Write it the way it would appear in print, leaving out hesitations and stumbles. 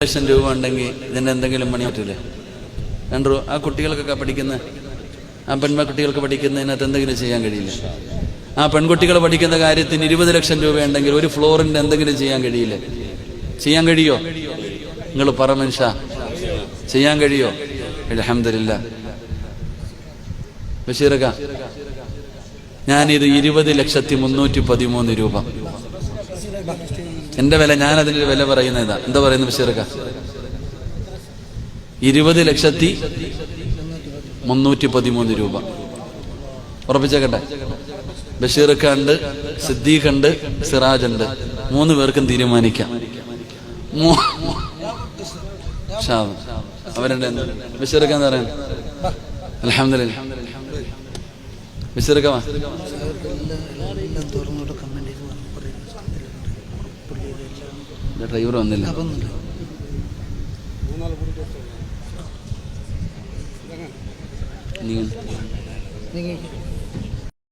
ലക്ഷം രൂപ ഉണ്ടെങ്കിൽ ഇതിൻ്റെ എന്തെങ്കിലും പണി പറ്റില്ലേ? 2 രൂപ ആ കുട്ടികൾക്കൊക്കെ പഠിക്കുന്ന ആ പെൺകുട്ടികൾക്ക് പഠിക്കുന്നതിനകത്ത് എന്തെങ്കിലും ചെയ്യാൻ കഴിയില്ല? ആ പെൺകുട്ടികൾ പഠിക്കുന്ന കാര്യത്തിന് 20 ലക്ഷം രൂപ ഉണ്ടെങ്കിൽ ഒരു ഫ്ലോറിൻ്റെ എന്തെങ്കിലും ചെയ്യാൻ കഴിയില്ലേ? ചെയ്യാൻ കഴിയോ? നിങ്ങൾ പറ മനുഷ്യ, ചെയ്യാൻ കഴിയോ? അൽഹംദുലില്ലാ. ബഷീറക്ക, ഞാനിത് 20,313,000 രൂപ എന്റെ വില, ഞാൻ അതിന്റെ വില പറയുന്ന ഇതാ. എന്താ പറയുന്നത് ബഷീറക്ക? 20,313,000 രൂപ. ഉറപ്പിച്ചേക്കട്ടെ. ബഷീറക്ക ഉണ്ട്, സിദ്ദീഖ് ഉണ്ട്, സിറാജ് ഉണ്ട്. 3 പേർക്കും തീരുമാനിക്കാം. അവരുടെ ബഷീറക്ക എന്താ പറയുന്നത്? അൽഹംദുലില്ലാ. ബഷീറക്ക ഡ്രൈവർ വന്നില്ല.